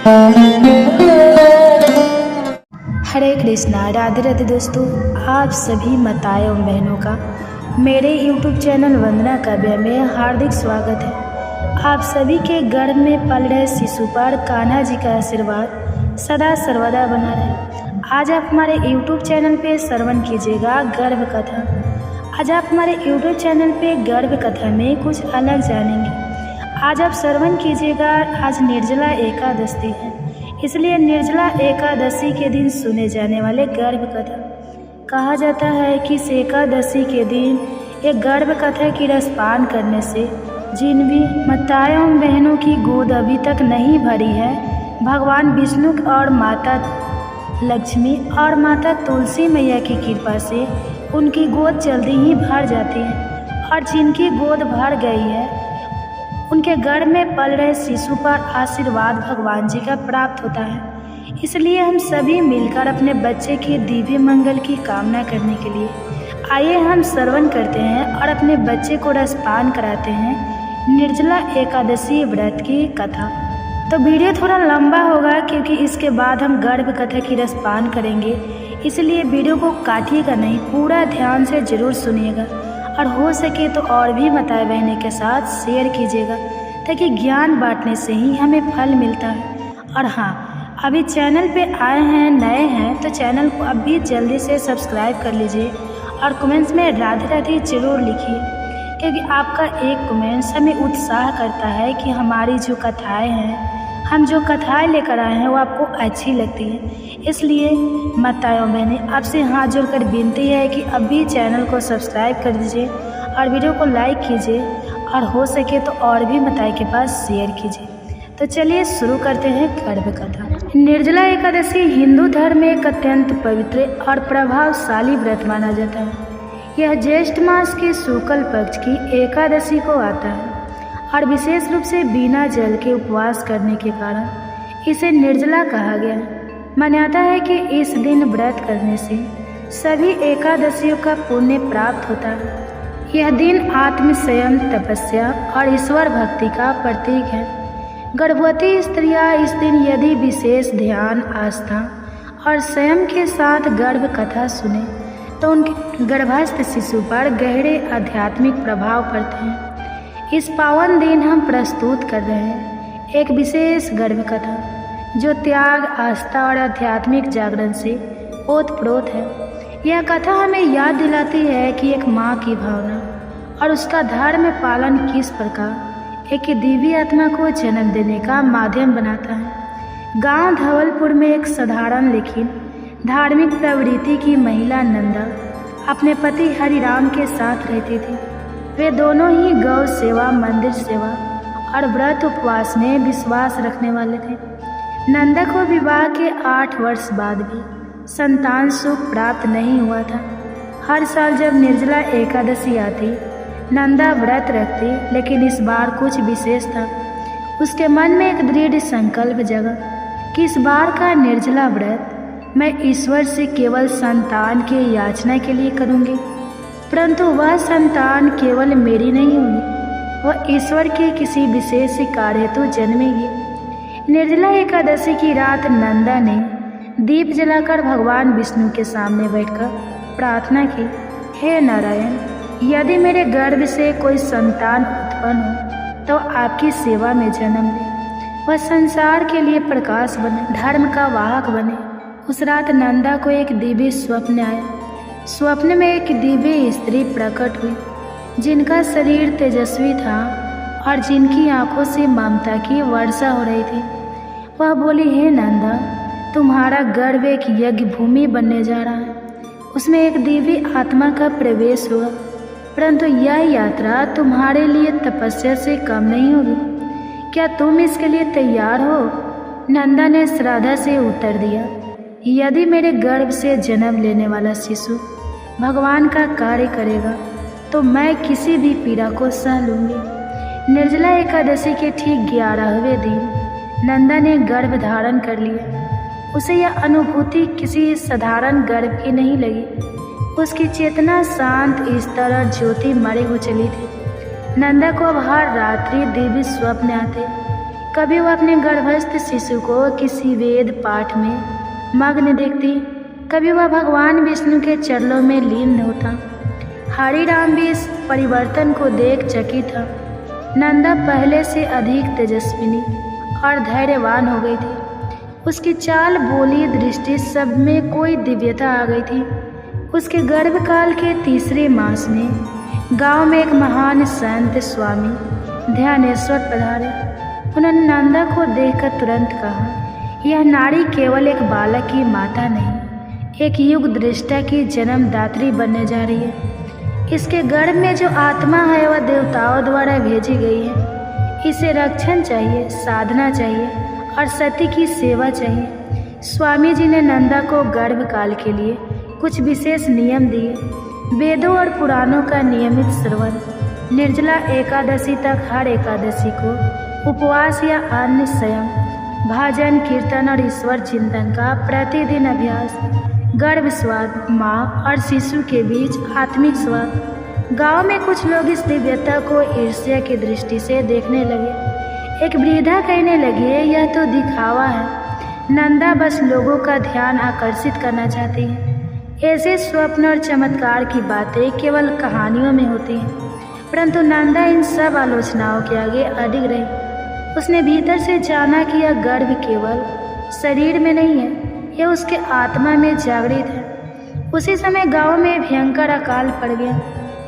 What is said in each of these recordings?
हरे कृष्णा, राधे राधे दोस्तों। आप सभी माताएं एवं बहनों का मेरे YouTube चैनल वंदना काव्या में हार्दिक स्वागत है। आप सभी के गर्भ में पल रहे शिशु पर कान्हा जी का आशीर्वाद सदा सर्वदा बना रहे। आज आप हमारे YouTube चैनल पे श्रवण कीजिएगा गर्भ कथा। आज आप हमारे YouTube चैनल पे गर्भ कथा में कुछ अलग जानेंगे। आज आप श्रवण कीजिएगा, आज निर्जला एकादशी है, इसलिए निर्जला एकादशी के दिन सुने जाने वाले गर्भ कथा। कहा जाता है कि इस एकादशी के दिन एक गर्भ कथा की रसपान करने से जिन भी माताओं एवं बहनों की गोद अभी तक नहीं भरी है, भगवान विष्णु और माता लक्ष्मी और माता तुलसी मैया की कृपा से उनकी गोद जल्दी ही भर जाती है। और जिनकी गोद भर गई है उनके गर्भ में पल रहे शिशु पर आशीर्वाद भगवान जी का प्राप्त होता है। इसलिए हम सभी मिलकर अपने बच्चे की दिव्य मंगल की कामना करने के लिए आइए हम श्रवण करते हैं और अपने बच्चे को रसपान कराते हैं निर्जला एकादशी व्रत की कथा। तो वीडियो थोड़ा लंबा होगा क्योंकि इसके बाद हम गर्भ कथा की रसपान करेंगे, इसलिए वीडियो को काटिएगा नहीं, पूरा ध्यान से ज़रूर सुनिएगा और हो सके तो और भी माताएं बहनें के साथ शेयर कीजिएगा, ताकि ज्ञान बांटने से ही हमें फल मिलता है। और हाँ, अभी चैनल पे आए हैं, नए हैं, तो चैनल को अभी जल्दी से सब्सक्राइब कर लीजिए और कमेंट्स में राधे राधे जरूर लिखिए, क्योंकि आपका एक कमेंट्स हमें उत्साह करता है कि हमारी जो कथाएँ हैं, हम जो कथाएँ लेकर आए हैं वो आपको अच्छी लगती है। इसलिए माताओं बहनें आपसे हाथ जोड़कर विनती है कि अभी चैनल को सब्सक्राइब कर दीजिए और वीडियो को लाइक कीजिए और हो सके तो और भी माताएं के पास शेयर कीजिए। तो चलिए शुरू करते हैं गर्भ कथा। निर्जला एकादशी हिंदू धर्म में एक अत्यंत पवित्र और प्रभावशाली व्रत माना जाता है। यह ज्येष्ठ मास के शुक्ल पक्ष की एकादशी को आता है और विशेष रूप से बिना जल के उपवास करने के कारण इसे निर्जला कहा गया है। मान्यता है कि इस दिन व्रत करने से सभी एकादशियों का पुण्य प्राप्त होता है। यह दिन आत्म संयम, तपस्या और ईश्वर भक्ति का प्रतीक है। गर्भवती स्त्रियां इस दिन यदि विशेष ध्यान, आस्था और संयम के साथ गर्भ कथा सुने तो उनके गर्भस्थ शिशु पर गहरे आध्यात्मिक प्रभाव पड़ते हैं। इस पावन दिन हम प्रस्तुत कर रहे हैं एक विशेष गर्भ कथा जो त्याग, आस्था और आध्यात्मिक जागरण से ओतप्रोत है। यह कथा हमें याद दिलाती है कि एक माँ की भावना और उसका धर्म पालन किस प्रकार एक दिव्य आत्मा को जन्म देने का माध्यम बनाता है। गांव धवलपुर में एक साधारण लेकिन धार्मिक प्रवृत्ति की महिला नंदा अपने पति हरिराम के साथ रहती थी। वे दोनों ही गौ सेवा, मंदिर सेवा और व्रत उपवास में विश्वास रखने वाले थे। नंदा को विवाह के 8 वर्ष बाद भी संतान सुख प्राप्त नहीं हुआ था। हर साल जब निर्जला एकादशी आती, नंदा व्रत रखती, लेकिन इस बार कुछ विशेष था। उसके मन में एक दृढ़ संकल्प जगा कि इस बार का निर्जला व्रत मैं ईश्वर से केवल संतान की याचना के लिए करूंगी, परंतु वह संतान केवल मेरी नहीं होगी, वह ईश्वर के किसी विशेष कार्य हेतु जन्मेगी। निर्जला एकादशी की रात नंदा ने दीप जलाकर भगवान विष्णु के सामने बैठकर प्रार्थना की, हे नारायण, यदि मेरे गर्भ से कोई संतान उत्पन्न हो तो आपकी सेवा में जन्म ले, वह संसार के लिए प्रकाश बने, धर्म का वाहक बने। उस रात नंदा को एक दिव्य स्वप्न आया। स्वप्न में एक दिव्य स्त्री प्रकट हुई जिनका शरीर तेजस्वी था और जिनकी आंखों से ममता की वर्षा हो रही थी। वह बोली, हे नंदा, तुम्हारा गर्भ एक यज्ञ भूमि बनने जा रहा है, उसमें एक दिव्य आत्मा का प्रवेश होगा, परंतु यह यात्रा तुम्हारे लिए तपस्या से कम नहीं होगी। क्या तुम इसके लिए तैयार हो? नंदा ने श्रद्धा से उत्तर दिया, यदि मेरे गर्भ से जन्म लेने वाला शिशु भगवान का कार्य करेगा तो मैं किसी भी पीड़ा को सह लूँगी। निर्जला एकादशी के ठीक 11वें दिन नंदा ने गर्भ धारण कर लिया। उसे यह अनुभूति किसी साधारण गर्भ की नहीं लगी। उसकी चेतना शांत, स्थिर और ज्योति मरे हो चली थी। नंदा को अब हर रात्रि दिव्य स्वप्न आते। कभी वह अपने गर्भस्थ शिशु को किसी वेद पाठ में मग्न देखती, कभी वह भगवान विष्णु के चरणों में लीन होता। हरिराम भी इस परिवर्तन को देख चकित था। नंदा पहले से अधिक तेजस्विनी और धैर्यवान हो गई थी। उसकी चाल, बोली, दृष्टि सब में कोई दिव्यता आ गई थी। उसके गर्भकाल के तीसरे मास में गांव में एक महान संत स्वामी ध्यानेश्वर पधारे। उन्होंने नंदा को देखकर तुरंत कहा, यह नारी केवल एक बालक की माता नहीं, एक युग दृष्टा की जन्मदात्री बनने जा रही है। इसके गर्भ में जो आत्मा है वह देवताओं द्वारा भेजी गई है। इसे रक्षण चाहिए, साधना चाहिए और सती की सेवा चाहिए। स्वामी जी ने नंदा को गर्भकाल के लिए कुछ विशेष नियम दिए। वेदों और पुराणों का नियमित श्रवण, निर्जला एकादशी तक हर एकादशी को उपवास या अन्य संयम, भजन, कीर्तन और ईश्वर चिंतन का प्रतिदिन अभ्यास, गर्भ स्वाद, माँ और शिशु के बीच आत्मिक स्वाद। गांव में कुछ लोग इस दिव्यता को ईर्ष्या की दृष्टि से देखने लगे। एक वृद्धा कहने लगी, यह तो दिखावा है। नंदा बस लोगों का ध्यान आकर्षित करना चाहती है। ऐसे स्वप्न और चमत्कार की बातें केवल कहानियों में होती हैं, परंतु नंदा इन सब आलोचनाओं के आगे अडिग रही। उसने भीतर से जाना कि यह गर्भ केवल शरीर में नहीं है, यह उसके आत्मा में जागृत है। उसी समय गांव में भयंकर अकाल पड़ गया।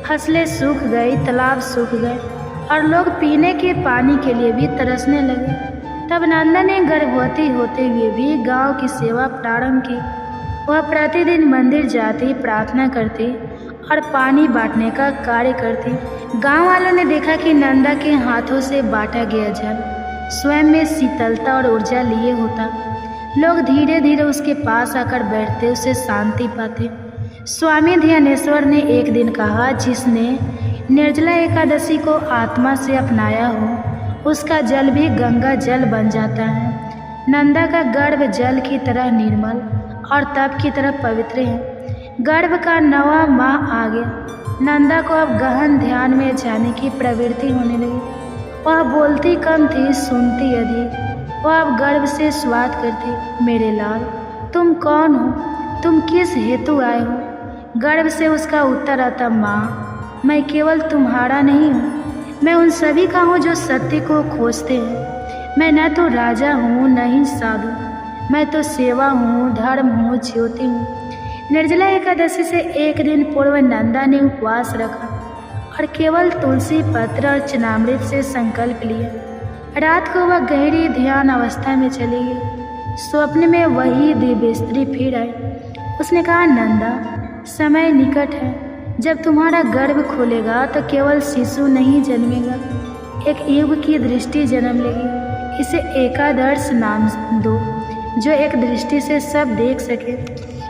फसलें सूख गई, तालाब सूख गए और लोग पीने के पानी के लिए भी तरसने लगे। तब नंदा ने गर्भवती होते हुए भी गांव की सेवा प्रारंभ की। वह प्रतिदिन मंदिर जाती, प्रार्थना करती और पानी बांटने का कार्य करती। गांव वालों ने देखा कि नंदा के हाथों से बांटा गया जल स्वयं में शीतलता और ऊर्जा लिए होता। लोग धीरे धीरे उसके पास आकर बैठते, उसे शांति पाते। स्वामी ध्यानेश्वर ने एक दिन कहा, जिसने निर्जला एकादशी को आत्मा से अपनाया हो उसका जल भी गंगा जल बन जाता है। नंदा का गर्भ जल की तरह निर्मल और तप की तरह पवित्र है। गर्भ का 9वां माह आ गया। नंदा को अब गहन ध्यान में जाने की प्रवृत्ति होने लगी। वह बोलती कम थी, सुनती अधिक। वह अब गर्भ से स्वाद करती। मेरे लाल, तुम कौन हो? तुम किस हेतु आए हो? गर्भ से उसका उत्तर आता, माँ, मैं केवल तुम्हारा नहीं हूँ, मैं उन सभी का हूँ जो सत्य को खोजते हैं। मैं न तो राजा हूँ न ही साधु, मैं तो सेवा हूँ, धर्म हूँ, ज्योति हूँ। निर्जला एकादशी से एक दिन पूर्व नंदा ने उपवास रखा और केवल तुलसी पत्र और चनामृत से संकल्प लिया। रात को वह गहरी ध्यान अवस्था में चली गई। स्वप्न में वही दिव्य स्त्री फिर आई। उसने कहा, नंदा, समय निकट है। जब तुम्हारा गर्भ खोलेगा तो केवल शिशु नहीं जन्मेगा, एक युग की दृष्टि जन्म लेगी। इसे एकादश नाम दो, जो एक दृष्टि से सब देख सके।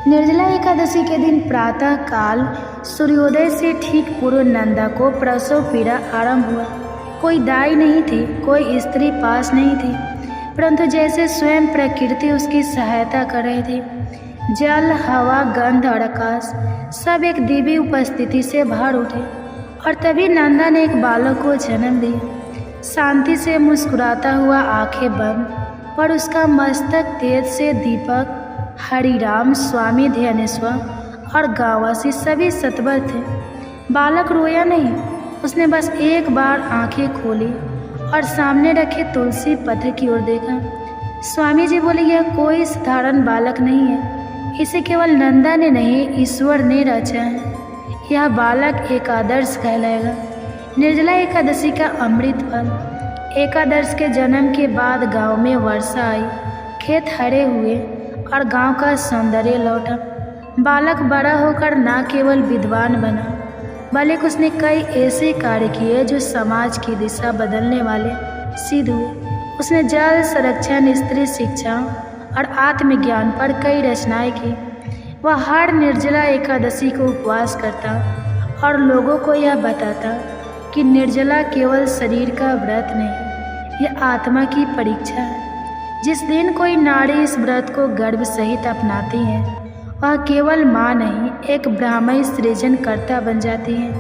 निर्जला एकादशी के दिन प्रातः काल सूर्योदय से ठीक पूर्व नंदा को प्रसव पीड़ा आरंभ हुआ। कोई दाई नहीं थी, कोई स्त्री पास नहीं थी, परंतु जैसे स्वयं प्रकृति उसकी सहायता कर रही थी। जल, हवा, गंध और आकाश सब एक दिव्य उपस्थिति से भर उठे और तभी नंदा ने एक बालक को जन्म दिया। शांति से मुस्कुराता हुआ, आंखें बंद, पर उसका मस्तक तेज से दीपक। हरिराम, स्वामी ध्यानेश्वर और गांववासी सभी सतवर थे। बालक रोया नहीं, उसने बस एक बार आंखें खोली और सामने रखे तुलसी पत्र की ओर देखा। स्वामी जी बोले, यह कोई साधारण बालक नहीं है, इसे केवल नंदा ने नहीं, ईश्वर ने रचा है। यह बालक एकादश कहलाएगा, निर्जला एकादशी का अमृत फल। एकादश के जन्म के बाद गांव में वर्षा आई, खेत हरे हुए और गांव का सौंदर्य लौटा। बालक बड़ा होकर न केवल विद्वान बना, बल्कि उसने कई ऐसे कार्य किए जो समाज की दिशा बदलने वाले सिद्ध हुए। उसने जल संरक्षण, स्त्री शिक्षा और आत्मज्ञान पर कई रचनाएं की। वह हर निर्जला एकादशी को उपवास करता और लोगों को यह बताता कि निर्जला केवल शरीर का व्रत नहीं, यह आत्मा की परीक्षा है। जिस दिन कोई नारी इस व्रत को गर्भ सहित अपनाती है, वह केवल माँ नहीं, एक ब्राह्मण सृजन कर्ता बन जाती है।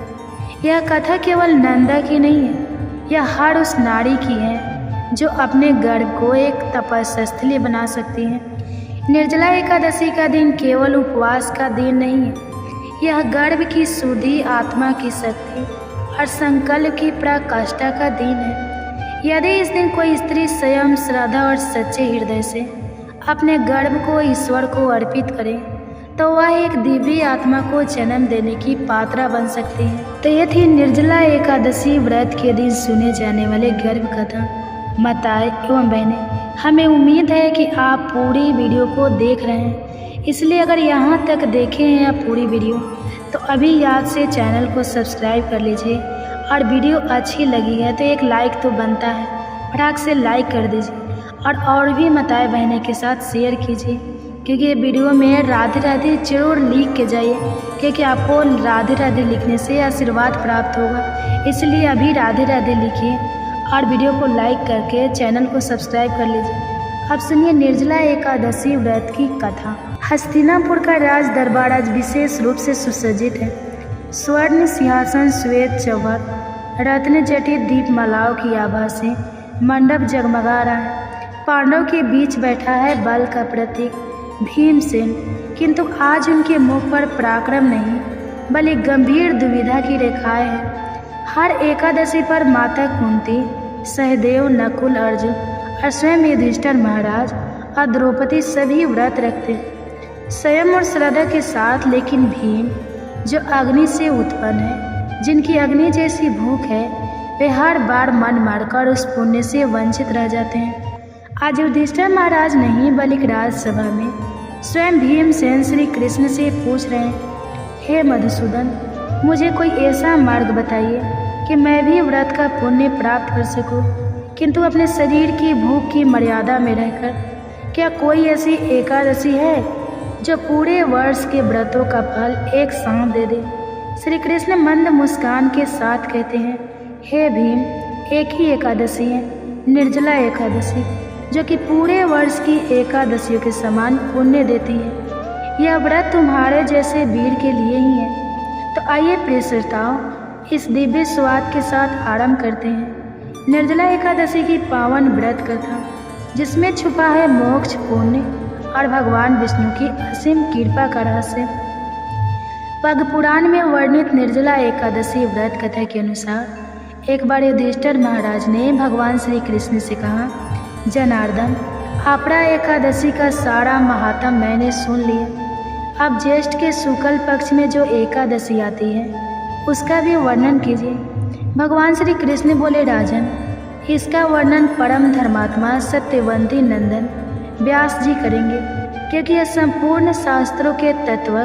यह कथा केवल नंदा की नहीं है, यह हर उस नारी की है जो अपने गर्भ को एक तपस्या स्थली बना सकती हैं। निर्जला एकादशी का दिन केवल उपवास का दिन नहीं है, यह गर्भ की शुद्धि, आत्मा की शक्ति और संकल्प की पराकाष्ठा का दिन है। यदि इस दिन कोई स्त्री स्वयं श्रद्धा और सच्चे हृदय से अपने गर्भ को ईश्वर को अर्पित करे तो वह एक दिव्य आत्मा को जन्म देने की पात्रा बन सकती है। तो ये थी निर्जला एकादशी व्रत के दिन सुने जाने वाले गर्भ कथा। माताएं एवं बहनें, हमें उम्मीद है कि आप पूरी वीडियो को देख रहे हैं, इसलिए अगर यहाँ तक देखे हैं आप पूरी वीडियो तो अभी याद से चैनल को सब्सक्राइब कर लीजिए, और वीडियो अच्छी लगी है तो एक लाइक तो बनता है, फटाक से लाइक कर दीजिए और भी माताएं बहनें के साथ शेयर कीजिए, क्योंकि ये वीडियो में राधे राधे जरूर लिख के जाइए, क्योंकि आपको राधे राधे लिखने से आशीर्वाद प्राप्त होगा। इसलिए अभी राधे राधे लिखिए और वीडियो को लाइक करके चैनल को सब्सक्राइब कर लीजिए। अब सुनिए निर्जला एकादशी व्रत की कथा। हस्तिनापुर का राज दरबार आज विशेष रूप से सुसज्जित है। स्वर्ण सिंहासन, श्वेत चौबर, रत्न जटित दीपमालाओं की आभा से मंडप जगमगा रहा है। पांडव के बीच बैठा है बल का प्रतीक भीमसेन, किंतु आज उनके मुख पर पराक्रम नहीं बल्कि गंभीर दुविधा की रेखाएं हैं। हर एकादशी पर माता कुंती, सहदेव, नकुल, अर्जुन और स्वयं युधिष्ठिर महाराज और द्रौपदी सभी व्रत रखते हैं स्वयं और श्रद्धा के साथ। लेकिन भीम जो अग्नि से उत्पन्न है, जिनकी अग्नि जैसी भूख है, वे हर बार मन मारकर उस पुण्य से वंचित रह जाते हैं। आज युधिष्ठिर महाराज नहीं बल्कि राजसभा में स्वयं भीमसेन श्री कृष्ण से पूछ रहे हैं, हे मधुसूदन, मुझे कोई ऐसा मार्ग बताइए कि मैं भी व्रत का पुण्य प्राप्त कर सकूं, किंतु अपने शरीर की भूख की मर्यादा में रहकर। क्या कोई ऐसी एकादशी है जो पूरे वर्ष के व्रतों का फल एक साथ दे दे? श्री कृष्ण मंद मुस्कान के साथ कहते हैं, हे भीम, एक ही एकादशी है, निर्जला एकादशी, जो कि पूरे वर्ष की एकादशियों के समान पुण्य देती है। यह व्रत तुम्हारे जैसे वीर के लिए ही है। तो आइए प्रिय श्रोताओं, इस दिव्य स्वाद के साथ आरंभ करते हैं निर्जला एकादशी की पावन व्रत कथा, जिसमें छुपा है मोक्ष, पुण्य और भगवान विष्णु की असीम कृपा का रहस्य। पद्म पुराण में वर्णित निर्जला एकादशी व्रत कथा के अनुसार एक बार युधिष्ठिर महाराज ने भगवान श्री कृष्ण से कहा, जनार्दन, आपड़ा एकादशी का सारा महात्म मैंने सुन लिया। अब ज्येष्ठ के शुक्ल पक्ष में जो एकादशी आती है उसका भी वर्णन कीजिए। भगवान श्री कृष्ण बोले, राजन, इसका वर्णन परम धर्मात्मा सत्यवंती नंदन व्यास जी करेंगे, क्योंकि यह संपूर्ण शास्त्रों के तत्व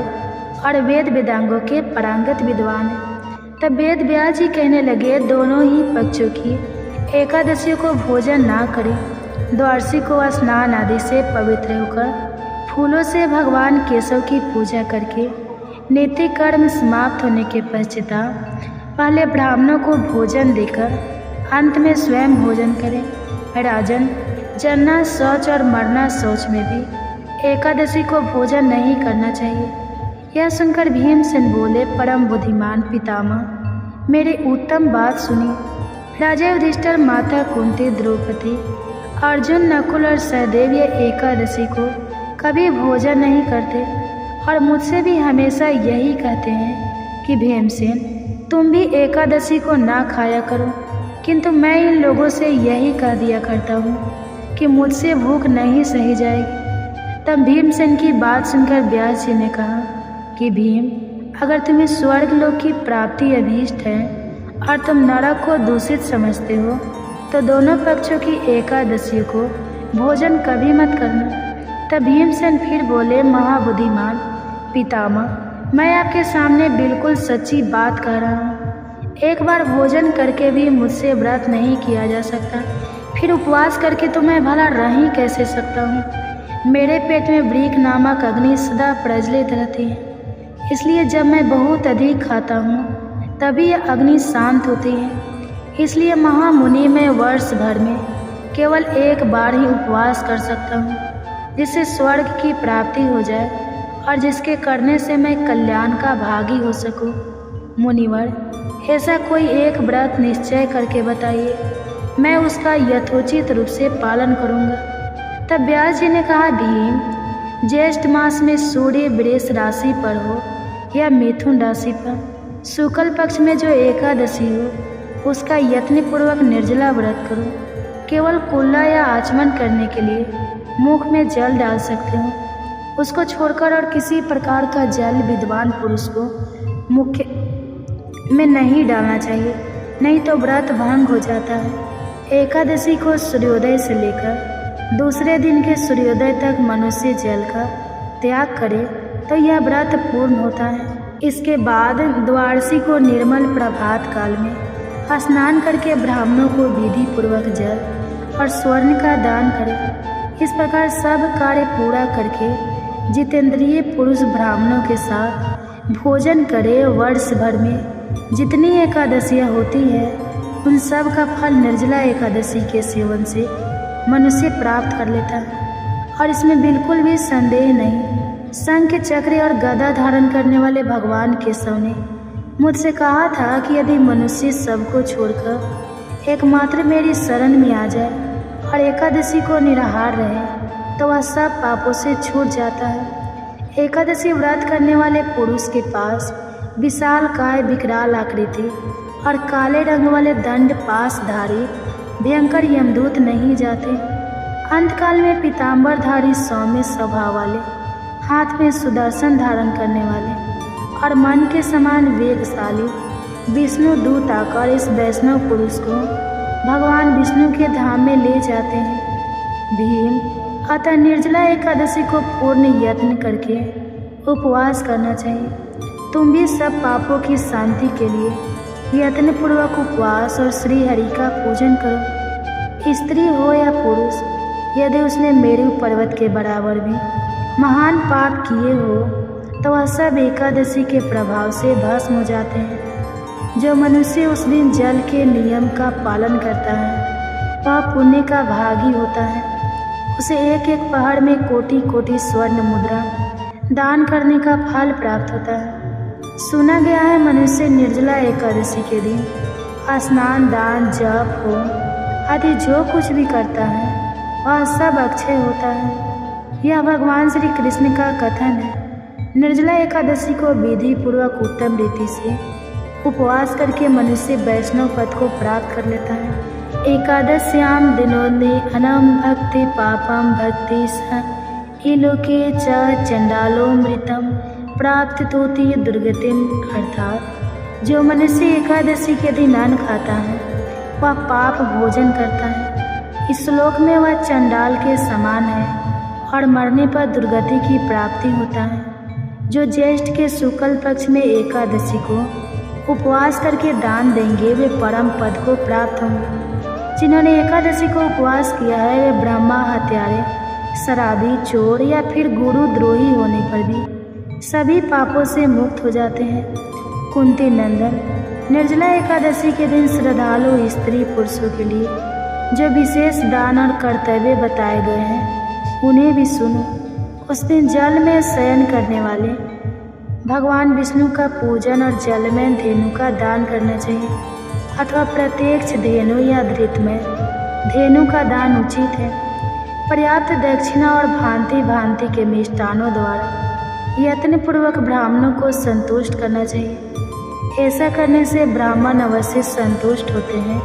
और वेद वेदांगों के पारंगत विद्वान हैं। तब वेद व्यास जी कहने लगे, दोनों ही पक्षों की एकादशी को भोजन ना करें। द्वादशी को स्नान आदि से पवित्र होकर फूलों से भगवान केशव की पूजा करके नित्य कर्म समाप्त होने के पश्चात पहले ब्राह्मणों को भोजन देकर अंत में स्वयं भोजन करें। राजन, जन्ना शौच और मरना शौच में भी एकादशी को भोजन नहीं करना चाहिए। यह सुनकर भीमसेन बोले, परम बुद्धिमान पितामह, मेरी उत्तम बात सुनिए। राजा युधिष्ठिर, माता कुंती, द्रौपदी, अर्जुन, नकुल और सहदेव ये एकादशी को कभी भोजन नहीं करते और मुझसे भी हमेशा यही कहते हैं कि भीमसेन, तुम भी एकादशी को ना खाया करो, किंतु मैं इन लोगों से यही कह दिया करता हूँ कि मुझसे भूख नहीं सही जाएगी। तब भीमसेन की बात सुनकर व्यास जी ने कहा कि भीम, अगर तुम्हें स्वर्ग लोक की प्राप्ति अभीष्ट है और तुम नरक को दूषित समझते हो तो दोनों पक्षों की एकादशियों को भोजन कभी मत करना। तब भीमसेन फिर बोले, महाबुद्धिमान पितामह, मैं आपके सामने बिल्कुल सच्ची बात कह रहा हूँ। एक बार भोजन करके भी मुझसे व्रत नहीं किया जा सकता, फिर उपवास करके तो मैं भला रह ही कैसे सकता हूँ। मेरे पेट में वृक नामक अग्नि सदा प्रज्वलित रहती है, इसलिए जब मैं बहुत अधिक खाता हूँ तभी यह अग्नि शांत होती है। इसलिए महामुनि, मैं वर्ष भर में केवल एक बार ही उपवास कर सकता हूँ, जिससे स्वर्ग की प्राप्ति हो जाए और जिसके करने से मैं कल्याण का भागी हो सकूँ। मुनिवर, ऐसा कोई एक व्रत निश्चय करके बताइए मैं उसका यथोचित रूप से पालन करूँगा। तब व्यास जी ने कहा, भीम, ज्येष्ठ मास में सूर्य वृष राशि पर हो या मिथुन राशि पर, शुक्ल पक्ष में जो एकादशी हो उसका यत्नपूर्वक निर्जला व्रत करो। केवल कुल्ला या आचमन करने के लिए मुख में जल डाल सकते हो। उसको छोड़कर और किसी प्रकार का जल विद्वान पुरुष को मुख में नहीं डालना चाहिए, नहीं तो व्रत भंग हो जाता है। एकादशी को सूर्योदय से लेकर दूसरे दिन के सूर्योदय तक मनुष्य जल का त्याग करे तो यह व्रत पूर्ण होता है। इसके बाद द्वादशी को निर्मल प्रभात काल में स्नान करके ब्राह्मणों को विधि पूर्वक जल और स्वर्ण का दान करें। इस प्रकार सब कार्य पूरा करके जितेंद्रिय पुरुष ब्राह्मणों के साथ भोजन करे। वर्ष भर में जितनी एकादशियाँ होती है उन सब का फल निर्जला एकादशी के सेवन से मनुष्य प्राप्त कर लेता है और इसमें बिल्कुल भी संदेह नहीं। शंख चक्र और गदा धारण करने वाले भगवान केशव ने मुझसे कहा था कि यदि मनुष्य सबको छोड़कर एकमात्र मेरी शरण में आ जाए और एकादशी को निराहार रहे तो वह सब पापों से छूट जाता है। एकादशी व्रत करने वाले पुरुष के पास विशाल काय, विकराल आकृति और काले रंग वाले दंड पासधारी भयंकर यमदूत नहीं जाते। अंतकाल में पीताम्बरधारी सौम्य स्वभाव वाले, हाथ में सुदर्शन धारण करने वाले और मन के समान वेगशाली विष्णु दूत आकर इस वैष्णव पुरुष को भगवान विष्णु के धाम में ले जाते हैं। भीम, अतः निर्जला एकादशी को पूर्ण यत्न करके उपवास करना चाहिए। तुम भी सब पापों की शांति के लिए यत्नपूर्वक उपवास और श्री हरि का पूजन करो। स्त्री हो या पुरुष, यदि उसने मेरु पर्वत के बराबर भी महान पाप किए हो तो वह सब एकादशी के प्रभाव से भस्म हो जाते हैं। जो मनुष्य उस दिन जल के नियम का पालन करता है वह पुण्य का भागी होता है। उसे एक एक पहाड़ में कोटि कोटि स्वर्ण मुद्रा दान करने का फल प्राप्त होता है। सुना गया है मनुष्य निर्जला एकादशी के दिन स्नान, दान, जप, होम आदि जो कुछ भी करता है वह सब अक्षय होता है। यह भगवान श्री कृष्ण का कथन है। निर्जला एकादशी को विधि पूर्वक उत्तम रीति से उपवास करके मनुष्य वैष्णव पद को प्राप्त कर लेता है। एकादश्याम दिनोदे अनम भक्ति पापम भक्ति स इलोके च चंडालोमृतम प्राप्त तोति दुर्गतिम। अर्थात जो मनुष्य एकादशी के दिन अन्न खाता है वह पाप भोजन करता है। इस श्लोक में वह चंडाल के समान है और मरने पर दुर्गति की प्राप्ति होता है। जो ज्येष्ठ के शुक्ल पक्ष में एकादशी को उपवास करके दान देंगे वे परम पद को प्राप्त होंगे। जिन्होंने एकादशी को उपवास किया है वे ब्रह्मा हत्यारे, शराबी, चोर या फिर गुरु द्रोही होने पर भी सभी पापों से मुक्त हो जाते हैं। कुंती नंदन, निर्जला एकादशी के दिन श्रद्धालु स्त्री पुरुषों के लिए जो विशेष दान और कर्तव्य बताए गए हैं उन्हें भी सुनो। उस दिन जल में शयन करने वाले भगवान विष्णु का पूजन और जल में धेनु का दान करना चाहिए अथवा प्रत्यक्ष धेनु या धृतमय धेनु का दान उचित है। पर्याप्त दक्षिणा और भांति भांति के मिष्टानों द्वारा यत्नपूर्वक ब्राह्मणों को संतुष्ट करना चाहिए। ऐसा करने से ब्राह्मण अवश्य संतुष्ट होते हैं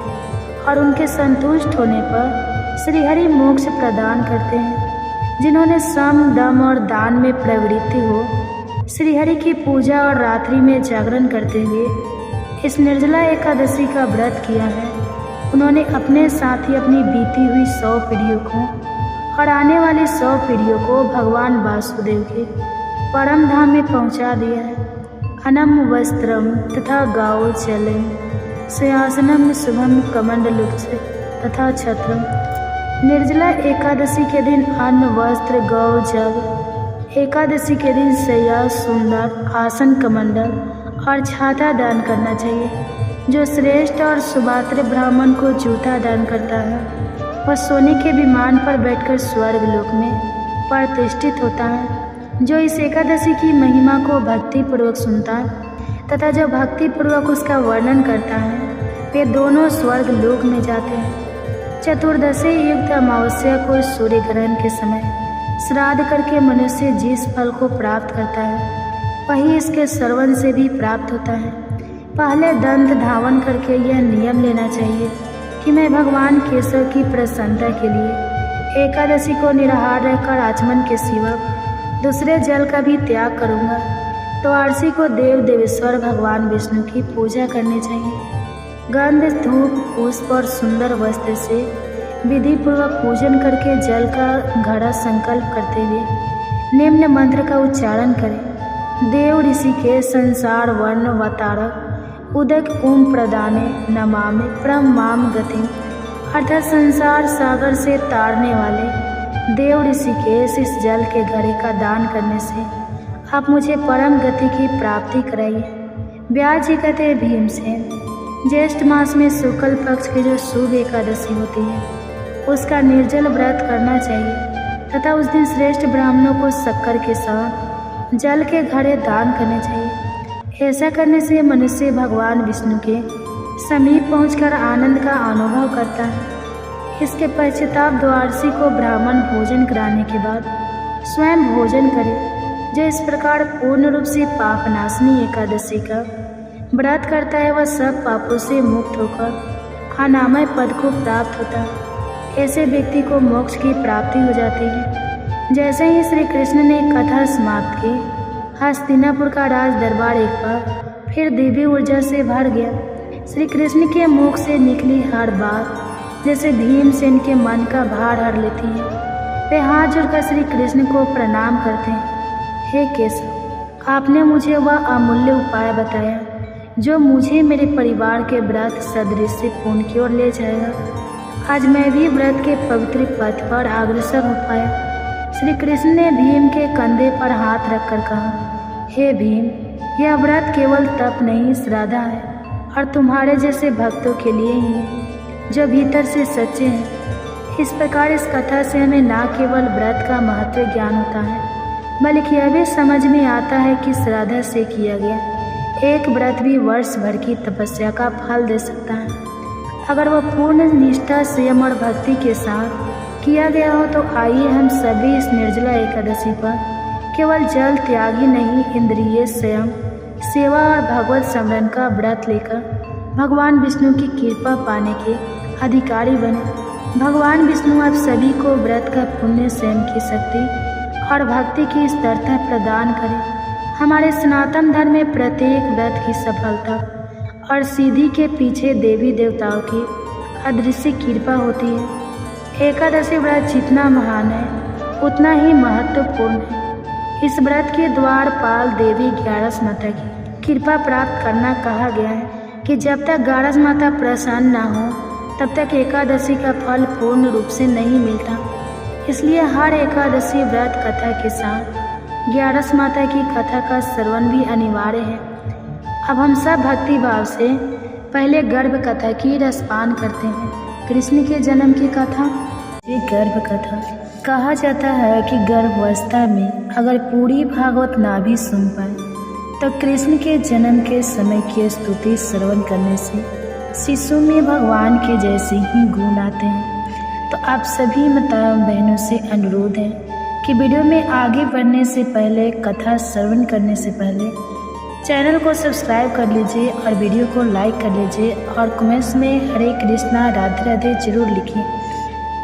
और उनके संतुष्ट होने पर श्रीहरि मोक्ष प्रदान करते हैं। जिन्होंने सम, दम और दान में प्रवृत्ति हो श्रीहरि की पूजा और रात्रि में जागरण करते हुए इस निर्जला एकादशी का व्रत किया है, उन्होंने अपने साथ ही अपनी बीती हुई 100 पीढ़ियों को और आने वाली 100 पीढ़ियों को भगवान वासुदेव के परम धाम में पहुंचा दिया है। अनम वस्त्रम तथा गाओ चलम सिंहासनम शुभम कमंडलुक्ष तथा छत्रम। निर्जला एकादशी के दिन अन्न, वस्त्र, गौ, जग। एकादशी के दिन शैया, सुंदर आसन, कमंडल और छाता दान करना चाहिए। जो श्रेष्ठ और सुपात्र ब्राह्मण को जूता दान करता है वह सोने के विमान पर बैठकर स्वर्ग लोक में प्रतिष्ठित होता है। जो इस एकादशी की महिमा को भक्तिपूर्वक सुनता है तथा जो भक्तिपूर्वक उसका वर्णन करता है वे दोनों स्वर्ग लोक में जाते हैं। चतुर्दशी युक्त अमावस्या को सूर्य ग्रहण के समय श्राद्ध करके मनुष्य जिस फल को प्राप्त करता है वही इसके श्रवण से भी प्राप्त होता है। पहले दंत धावन करके यह नियम लेना चाहिए कि मैं भगवान केशव की प्रसन्नता के लिए एकादशी को निराहार रहकर आचमन के सिवा दूसरे जल का भी त्याग करूँगा। द्वादशी को देव देवेश्वर भगवान विष्णु की पूजा करनी चाहिए। गंध, धूप, पुष्प और सुंदर वस्त्र से विधि पूर्वक पूजन करके जल का घड़ा संकल्प करते हुए निम्न मंत्र का उच्चारण करें। देव ऋषि के संसार वर्ण वतारक उदक ओम प्रदाने नमामि परमाम गतिम, अर्थात संसार सागर से तारने वाले देव ऋषि के इस जल के घड़े का दान करने से आप मुझे परम गति की प्राप्ति कराइए। व्यास जी कहते हैं भीमसेन, ज्येष्ठ मास में शुक्ल पक्ष की जो शुभ एकादशी होती है उसका निर्जल व्रत करना चाहिए तथा उस दिन श्रेष्ठ ब्राह्मणों को शक्कर के साथ जल के घड़े दान करने चाहिए। ऐसा करने से मनुष्य भगवान विष्णु के समीप पहुंचकर आनंद का अनुभव करता है। इसके पश्चाताप द्वादशी को ब्राह्मण भोजन कराने के बाद स्वयं भोजन करे। जो इस प्रकार पूर्ण रूप से पापनाशनी एकादशी का व्रत करता है वह सब पापों से मुक्त होकर अनामय पद को प्राप्त होता है। ऐसे व्यक्ति को मोक्ष की प्राप्ति हो जाती है। जैसे ही श्री कृष्ण ने कथा समाप्त की, हस्तिनापुर का राज दरबार एक बार फिर दिव्य ऊर्जा से भर गया। श्री कृष्ण के मुख से निकली हर बात जैसे भीमसेन के मन का भार हर लेती है। वे हाथ जोड़कर श्री कृष्ण को प्रणाम करते हैं। हे केशव, आपने मुझे वह अमूल्य उपाय बताया जो मुझे मेरे परिवार के व्रत सदृश से पुण्य की ओर ले जाएगा। आज मैं भी व्रत के पवित्र पथ पर अग्रसर हो पाया। श्री कृष्ण ने भीम के कंधे पर हाथ रखकर कहा, हे भीम, यह व्रत केवल तप नहीं श्रद्धा है और तुम्हारे जैसे भक्तों के लिए ही है जो भीतर से सच्चे हैं। इस प्रकार इस कथा से हमें न केवल व्रत का महत्व ज्ञान होता है बल्कि यह भी समझ में आता है कि श्रद्धा से किया गया एक व्रत भी वर्ष भर की तपस्या का फल दे सकता है। अगर वह पूर्ण निष्ठा, संयम और भक्ति के साथ किया गया हो तो आइए हम सभी इस निर्जला एकादशी पर केवल जल त्याग ही नहीं, इंद्रिय संयम, सेवा और भगवत स्मरण का व्रत लेकर भगवान विष्णु की कृपा पाने के अधिकारी बने। भगवान विष्णु आप सभी को व्रत का पुण्य, संयम की शक्ति और भक्ति की स्थिरता प्रदान करें। हमारे सनातन धर्म में प्रत्येक व्रत की सफलता और सिद्धि के पीछे देवी देवताओं की अदृश्य कृपा होती है। एकादशी व्रत जितना महान है उतना ही महत्वपूर्ण है। इस व्रत के द्वारपाल देवी ग्यारस माता की कृपा प्राप्त करना कहा गया है कि जब तक ग्यारस माता प्रसन्न न हो तब तक एकादशी का फल पूर्ण रूप से नहीं मिलता। इसलिए हर एकादशी व्रत कथा के साथ ग्यारस माता की कथा का श्रवण भी अनिवार्य है। अब हम सब भक्ति भाव से पहले गर्भ कथा की रसपान करते हैं। कृष्ण के जन्म की कथा। ये गर्भ कथा कहा जाता है कि गर्भावस्था में अगर पूरी भागवत ना भी सुन पाए तो कृष्ण के जन्म के समय की स्तुति श्रवण करने से शिशु में भगवान के जैसे ही गुण आते हैं। तो आप सभी माताओं बहनों से अनुरोध है कि वीडियो में आगे बढ़ने से पहले, कथा श्रवण करने से पहले चैनल को सब्सक्राइब कर लीजिए और वीडियो को लाइक कर लीजिए और कमेंट्स में हरे कृष्णा राधे राधे जरूर लिखिए।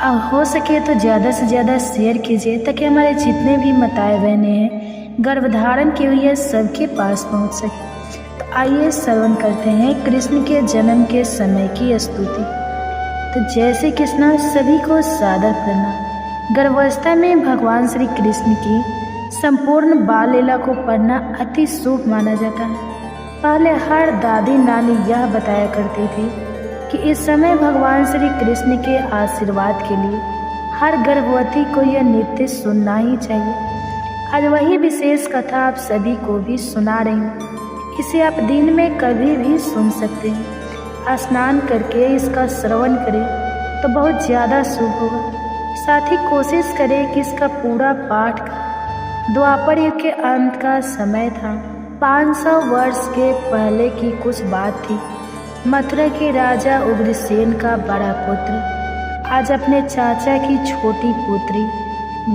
और हो सके तो ज़्यादा से ज़्यादा शेयर कीजिए ताकि हमारे जितने भी माताएं बहनें हैं गर्भधारण की हुई है सबके पास पहुंच सके। तो आइए श्रवण करते हैं कृष्ण के जन्म के समय की स्तुति। तो जय श्री कृष्ण, सभी को सादर प्रणाम। गर्भावस्था में भगवान श्री कृष्ण की संपूर्ण बाल लीला को पढ़ना अति शुभ माना जाता है। पहले हर दादी नानी यह बताया करती थी कि इस समय भगवान श्री कृष्ण के आशीर्वाद के लिए हर गर्भवती को यह नृत्य सुनना ही चाहिए। आज वही विशेष कथा आप सभी को भी सुना रही हूँ। इसे आप दिन में कभी भी सुन सकते हैं। स्नान करके इसका श्रवण करें तो बहुत ज़्यादा शुभ होगा। साथ ही कोशिश करें कि इसका पूरा पाठ द्वापर युग के अंत का समय था। 500 वर्ष के पहले की कुछ बात थी। मथुरा के राजा उग्रसेन का बड़ा पुत्र आज अपने चाचा की छोटी पुत्री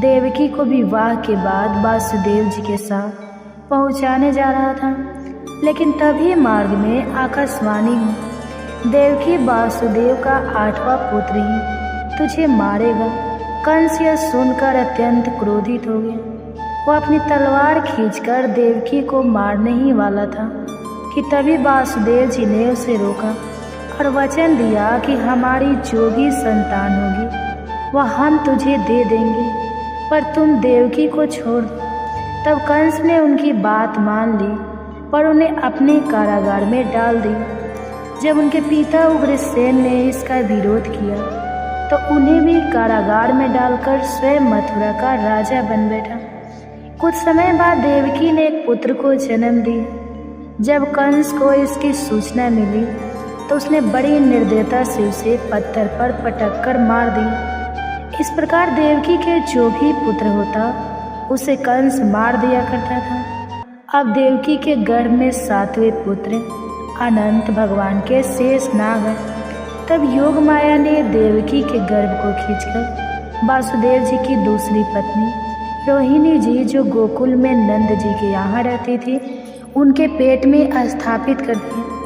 देवकी को विवाह के बाद वासुदेव जी के साथ पहुंचाने जा रहा था, लेकिन तभी मार्ग में आकाशवाणी हुई, देवकी वासुदेव का 8वां पुत्र ही तुझे मारेगा। कंस यह सुनकर अत्यंत क्रोधित हो गया। वो अपनी तलवार खींचकर देवकी को मारने ही वाला था कि तभी वासुदेव जी ने उसे रोका और वचन दिया कि हमारी जो भी संतान होगी वह हम तुझे दे देंगे, पर तुम देवकी को छोड़ दो। तब कंस ने उनकी बात मान ली, पर उन्हें अपने कारागार में डाल दी। जब उनके पिता उग्रसेन ने इसका विरोध किया तो उन्हें भी कारागार में डालकर स्वयं मथुरा का राजा बन बैठा। कुछ समय बाद देवकी ने एक पुत्र को जन्म दिया। जब कंस को इसकी सूचना मिली तो उसने बड़ी निर्दयता से उसे पत्थर पर पटक कर मार दिया। इस प्रकार देवकी के जो भी पुत्र होता उसे कंस मार दिया करता था। अब देवकी के गर्भ में 7वें पुत्र अनंत भगवान के शेष नाग हैं। तब योग माया ने देवकी के गर्भ को खींचकर वासुदेव जी की दूसरी पत्नी रोहिणी जी, जो गोकुल में नंद जी के यहाँ रहती थी, उनके पेट में स्थापित कर दिया।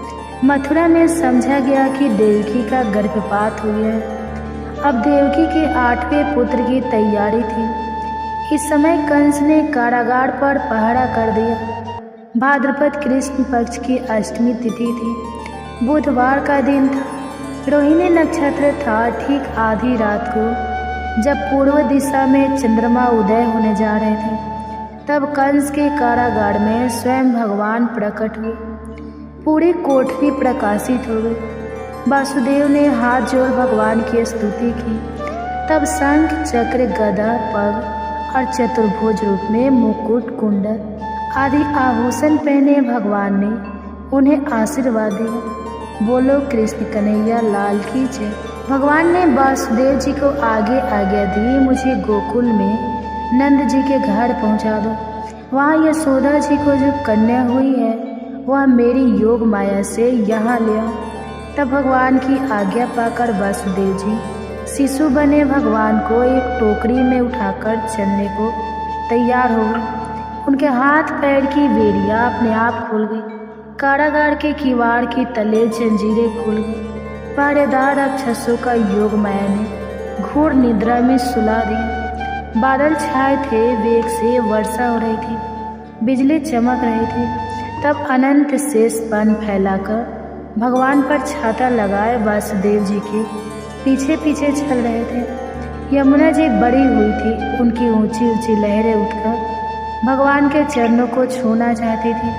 मथुरा में समझा गया कि देवकी का गर्भपात हो गया है। अब देवकी के 8वें पुत्र की तैयारी थी। इस समय कंस ने कारागार पर पहरा कर दिया। भाद्रपद कृष्ण पक्ष की अष्टमी तिथि थी, बुधवार का दिन था। रोहिणी नक्षत्र था। ठीक आधी रात को जब पूर्व दिशा में चंद्रमा उदय होने जा रहे थे, तब कंस के कारागार में स्वयं भगवान प्रकट हुए। पूरी कोठरी प्रकाशित हो गई। वासुदेव ने हाथ जोड़ भगवान की स्तुति की। तब शंख, चक्र, गदा, पग और चतुर्भुज रूप में मुकुट, कुंडल आदि आभूषण पहने भगवान ने उन्हें आशीर्वाद दिया। बोलो कृष्ण कन्हैया लाल की जय। भगवान ने वासुदेव जी को आगे आज्ञा दी, मुझे गोकुल में नंद जी के घर पहुंचा दो। वहाँ यशोदा जी को जो कन्या हुई है वह मेरी योग माया से यहाँ ले आओ। तब भगवान की आज्ञा पाकर वासुदेव जी शिशु बने भगवान को एक टोकरी में उठाकर चलने को तैयार हो गए। उनके हाथ पैर की बेड़ियाँ अपने आप खुल गई। कारागार के किवाड़ की तले जंजीरें खुल गई। पहरेदार राक्षसों का योग माया ने घोर निद्रा में सुला दिया। बादल छाए थे, वेग से वर्षा हो रही थी, बिजली चमक रही थी। तब अनंत शेष पन फैलाकर भगवान पर छाता लगाए वासुदेव जी के पीछे पीछे चल रहे थे। यमुना जी बड़ी हुई थी, उनकी ऊंची ऊंची लहरें उठकर भगवान के चरणों को छूना चाहती थी।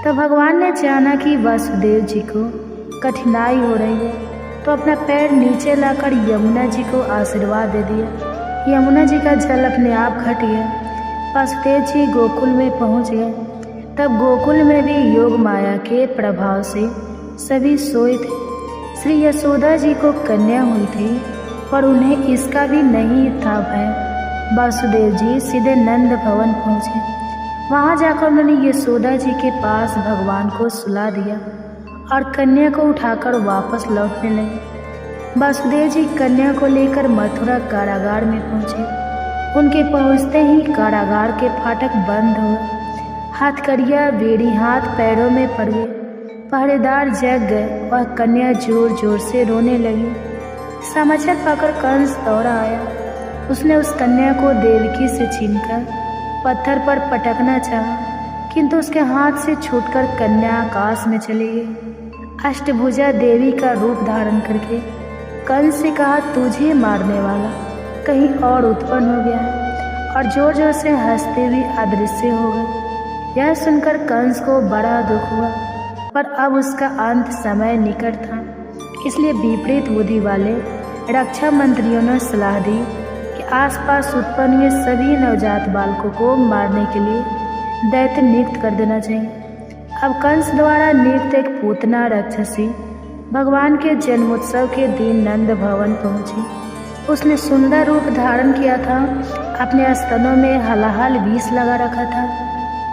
तो भगवान ने जाना कि वासुदेव जी को कठिनाई हो रही है, तो अपना पैर नीचे लाकर यमुना जी को आशीर्वाद दे दिया। यमुना जी का जल अपने आप घट गया। वासुदेव जी गोकुल में पहुंच गए। तब गोकुल में भी योग माया के प्रभाव से सभी सोए थे। श्री यशोदा जी को कन्या हुई थी, पर उन्हें इसका भी नहीं था भय। वासुदेव जी सीधे नंद भवन पहुँचे। वहाँ जाकर उन्होंने यशोदा जी के पास भगवान को सुला दिया और कन्या को उठाकर वापस लौटने लगे। वासुदेव जी कन्या को लेकर मथुरा कारागार में पहुँचे। उनके पहुँचते ही कारागार के फाटक बंद हो गए। हथकड़ियाँ, बेड़ी हाथ पैरों में पड़ गए। पहरेदार जग गए। वह कन्या जोर जोर से रोने लगी। समाचार पाकर कंस दौड़ा आया। उसने उस कन्या को देवकी से छीनकर पत्थर पर पटकना चाहा, किंतु उसके हाथ से छूटकर कन्या आकाश में चली गई। अष्टभुजा देवी का रूप धारण करके कंस से कहा, तुझे मारने वाला कहीं और उत्पन्न हो गया है, और जोर जोर से हंसते हुए अदृश्य हो गए। यह सुनकर कंस को बड़ा दुख हुआ, पर अब उसका अंत समय निकट था। इसलिए विपरीत बुद्धि वाले रक्षा मंत्रियों ने सलाह दी कि आसपास उत्पन्न हुए सभी नवजात बालकों को मारने के लिए दैत्य नियुक्त कर देना चाहिए। अब कंस द्वारा नियुक्त एक पूतना राक्षसी भगवान के जन्मोत्सव के दिन नंद भवन पहुंची। उसने सुंदर रूप धारण किया था। अपने स्तनों में हलाहल विष लगा रखा था।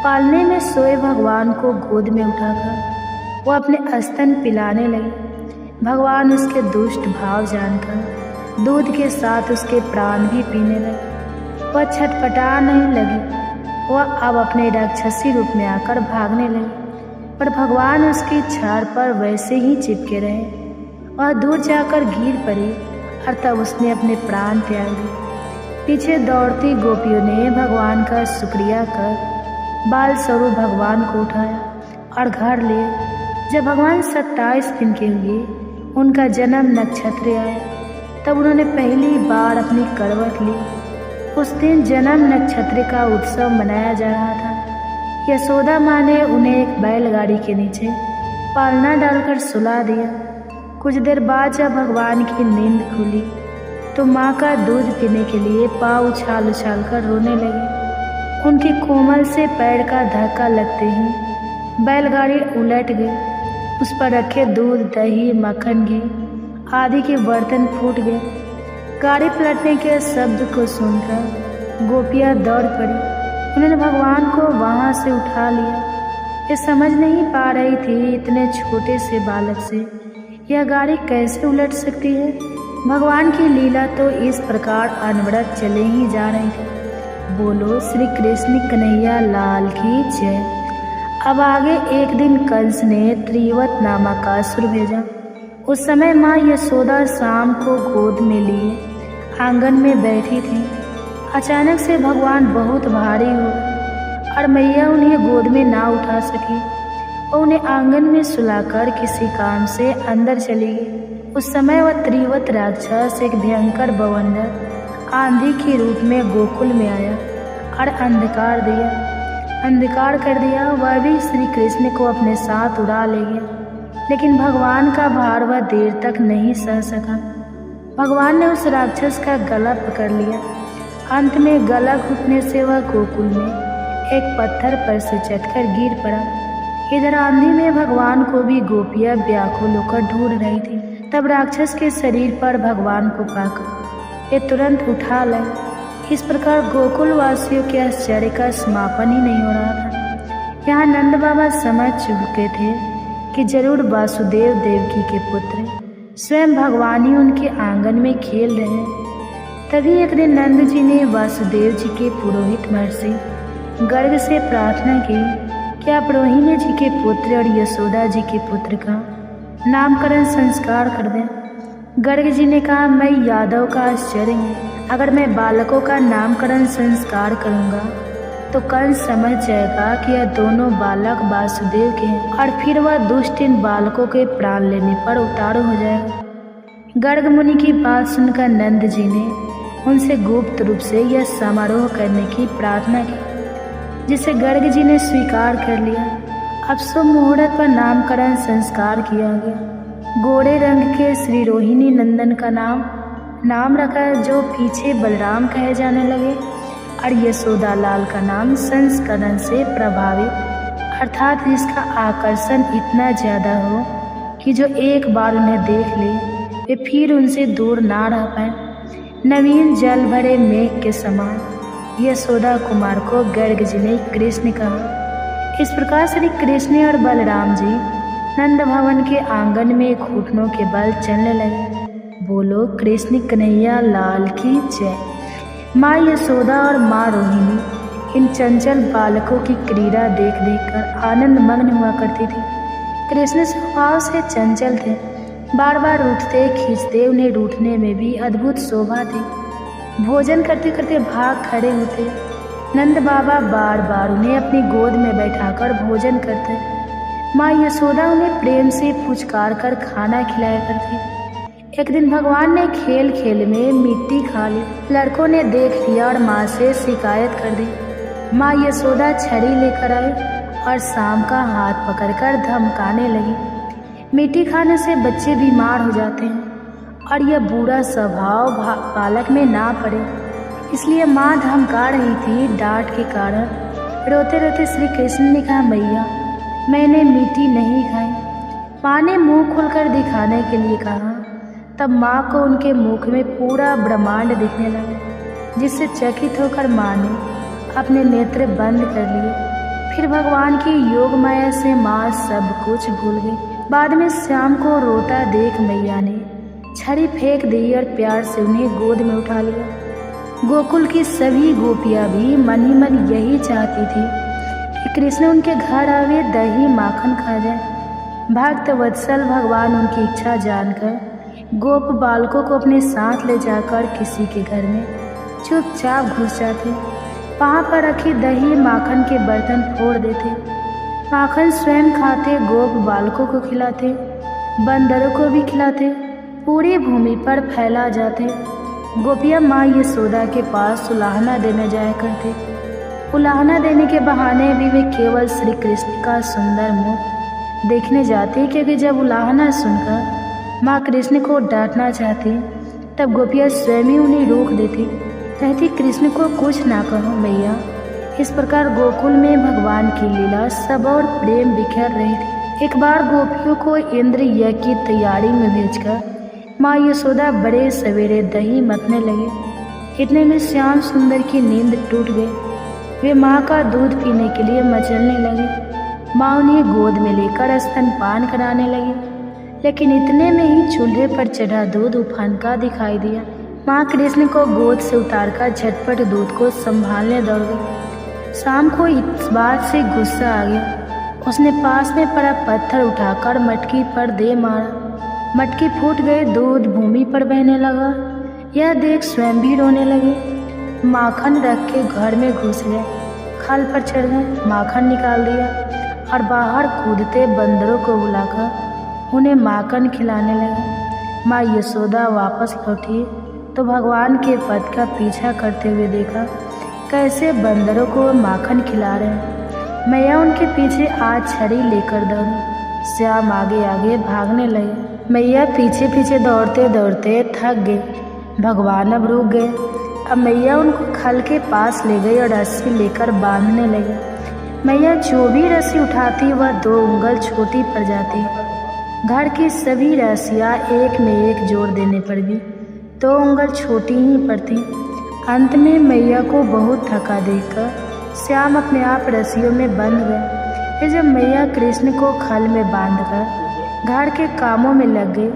पालने में सोए भगवान को गोद में उठाकर वो अपने स्तन पिलाने लगी। भगवान उसके दुष्ट भाव जानकर दूध के साथ उसके प्राण भी पीने लगे। वह छटपटा नहीं लगी, वह अब अपने राक्षसी रूप में आकर भागने लगी, पर भगवान उसकी छाड़ पर वैसे ही चिपके रहे। वह दूर जाकर गिर पड़ी और तब उसने अपने प्राण त्याग दिए। पीछे दौड़ती गोपियों ने भगवान का शुक्रिया कर बाल स्वरूप भगवान को उठाया और घर लिए। जब भगवान 27 दिन के हुए, उनका जन्म नक्षत्र आया, तब उन्होंने पहली बार अपनी करवट ली। उस दिन जन्म नक्षत्र का उत्सव मनाया जा रहा था। यशोदा माँ ने उन्हें एक बैलगाड़ी के नीचे पालना डालकर सुला दिया। कुछ देर बाद जब भगवान की नींद खुली तो माँ का दूध पीने के लिए पाँव उछाल उछाल कर रोने लगी। उनके कोमल से पैर का धक्का लगते ही बैलगाड़ी उलट गई। उस पर रखे दूध, दही, मक्खन, घी आदि के बर्तन फूट गए। गाड़ी पलटने के शब्द को सुनकर गोपियाँ दौड़ पड़ी। उन्होंने भगवान को वहाँ से उठा लिया। ये समझ नहीं पा रही थी इतने छोटे से बालक से यह गाड़ी कैसे उलट सकती है। भगवान की लीला तो इस प्रकार अनवरत चले ही जा रही थी। बोलो श्री कृष्ण कन्हैया लाल की जय। अब आगे एक दिन कंस ने त्रिवत नामक असुर भेजा। उस समय माँ यशोदा शाम को गोद में लिए आंगन में बैठी थी। अचानक से भगवान बहुत भारी हो गए और मैया उन्हें गोद में ना उठा सकी और उन्हें आंगन में सुलाकर किसी काम से अंदर चली गई। उस समय वह त्रिवत राक्षस एक भयंकर बवंडर आंधी के रूप में गोकुल में आया और अंधकार कर दिया। वह भी श्री कृष्ण को अपने साथ उड़ा ले गया, लेकिन भगवान का भार वह देर तक नहीं सह सका। भगवान ने उस राक्षस का गला पकड़ लिया। अंत में गला घुटने से वह गोकुल में एक पत्थर पर से चढ़कर गिर पड़ा। इधर आंधी में भगवान को भी गोपियाँ व्याकुल होकर ढूंढ रही थी। तब राक्षस के शरीर पर भगवान को पाकर ये तुरंत उठा लाए। इस प्रकार गोकुल वासियों के आश्चर्य का समापन ही नहीं हो रहा था। यहाँ नंद बाबा समझ चुके थे कि जरूर वासुदेव देवकी के पुत्र स्वयं भगवान ही उनके आंगन में खेल रहे हैं। तभी एक दिन नंद जी ने वासुदेव जी के पुरोहित महर्षि गर्ग से प्रार्थना की कि आप रोहिणी जी के पुत्र और यशोदा जी के पुत्र का नामकरण संस्कार कर दें। गर्ग जी ने कहा, मैं यादव का आश्चर्य हूँ। अगर मैं बालकों का नामकरण संस्कार करूँगा तो कंस समझ जाएगा कि यह दोनों बालक वासुदेव के हैं और फिर वह दुष्ट इन बालकों के प्राण लेने पर उतारू हो जाएगा। गर्ग मुनि की बात सुनकर नंद जी ने उनसे गुप्त रूप से यह समारोह करने की प्रार्थना की, जिसे गर्ग जी ने स्वीकार कर लिया। अब शुभ मुहूर्त पर नामकरण संस्कार किया गया। गोरे रंग के श्री रोहिणी नंदन का नाम रखा, जो पीछे बलराम कहे जाने लगे, और यशोदा लाल का नाम संस्करण से प्रभावित, अर्थात जिसका आकर्षण इतना ज़्यादा हो कि जो एक बार उन्हें देख ले वे फिर उनसे दूर ना रह पाए। नवीन जल भरे मेघ के समान यशोदा कुमार को गर्ग जी ने कृष्ण कहा। इस प्रकार श्री कृष्ण और बलराम जी नंद भवन के आंगन में घुटनों के बल चलने लगे। बोलो कृष्ण कन्हैया लाल की जय। माँ यशोदा और माँ रोहिणी इन चंचल बालकों की क्रीड़ा देख देख कर आनंद मग्न हुआ करती थी। कृष्ण स्वभाव से चंचल थे, बार बार उठते खींचते, उन्हें रूठने में भी अद्भुत शोभा थी। भोजन करते करते भाग खड़े होते। नंद बाबा बार बार उन्हें अपनी गोद में बैठाकर भोजन करते। माँ यशोदा उन्हें प्रेम से पुचकार कर खाना खिलाया करती। एक दिन भगवान ने खेल खेल में मिट्टी खा ली। लड़कों ने देख लिया और माँ से शिकायत कर दी। माँ यशोदा छड़ी लेकर आई और शाम का हाथ पकड़कर धमकाने लगी। मिट्टी खाने से बच्चे बीमार हो जाते हैं और यह बुरा स्वभाव बालक में ना पड़े, इसलिए माँ धमका रही थी। डांट के कारण रोते रोते श्री कृष्ण ने कहा, मैया मैंने मिट्टी नहीं खाई। माँ ने मुँह खोलकर दिखाने के लिए कहा। तब माँ को उनके मुख में पूरा ब्रह्मांड दिखने लगा, जिससे चकित होकर माँ ने अपने नेत्र बंद कर लिए। फिर भगवान की योग माया से माँ सब कुछ भूल गई। बाद में श्याम को रोता देख मैया ने छड़ी फेंक दी और प्यार से उन्हें गोद में उठा लिया। गोकुल की सभी गोपियाँ भी मन ही मन यही चाहती थी कि कृष्ण उनके घर आवे, दही माखन खा जाए। भक्त वत्सल भगवान उनकी इच्छा जानकर गोप बालकों को अपने साथ ले जाकर किसी के घर में चुपचाप घुस जाते। वहाँ पर रखी दही माखन के बर्तन फोड़ देते, माखन स्वयं खाते, गोप बालकों को खिलाते, बंदरों को भी खिलाते, पूरी भूमि पर फैला जाते। गोपियाँ माँ यशोदा के पास उलाहना देने जाया करते। उलाहना देने के बहाने भी वे केवल श्री कृष्ण का सुंदर मुख देखने जाते, क्योंकि जब उलाहना सुनकर माँ कृष्ण को डांटना चाहती तब गोपियाँ स्वयं ही उन्हें रोक देती, कहती कृष्ण को कुछ ना कहो मैया। इस प्रकार गोकुल में भगवान की लीला सब और प्रेम बिखर रही थी। एक बार गोपियों को इंद्र यज्ञ की तैयारी में भेजकर माँ यशोदा बड़े सवेरे दही मतने लगे। इतने में श्याम सुंदर की नींद टूट गई। वे माँ का दूध पीने के लिए मचलने लगे। माँ उन्हें गोद में लेकर स्तनपान कराने लगी, लेकिन इतने में ही चूल्हे पर चढ़ा दूध उफान का दिखाई दिया। माँ कृष्ण को गोद से उतारकर झटपट दूध को संभालने दौड़ गई। शाम को इस बात से गुस्सा आ गया। उसने पास में पड़ा पत्थर उठाकर मटकी पर दे मारा। मटकी फूट गई, दूध भूमि पर बहने लगा। यह देख स्वयं भी रोने लगे। माखन रख के घर में घुस गए, खल पर चढ़ गए, माखन निकाल दिया और बाहर कूदते बंदरों को बुलाकर उन्हें माखन खिलाने लगे। माँ यशोदा वापस लौटी तो भगवान के पद का पीछा करते हुए देखा कैसे बंदरों को माखन खिला रहे हैं। मैया उनके पीछे आज छड़ी लेकर दौड़ी। श्याम आगे आगे भागने लगे। मैया पीछे पीछे दौड़ते दौड़ते थक गए। भगवान अब रुक गए। अब मैया उनको खल के पास ले गई और रस्सी लेकर बांधने लगे। मैया जो भी रस्सी उठाती वह 2 उंगल छोटी पड़ जाती। घर की सभी रस्सियाँ एक में एक जोड़ देने पर भी 2 उंगल छोटी ही पड़ती। अंत में मैया को बहुत थका देखकर श्याम अपने आप रस्सियों में बंध गए। फिर जब मैया कृष्ण को खल में बांधकर घर के कामों में लग गए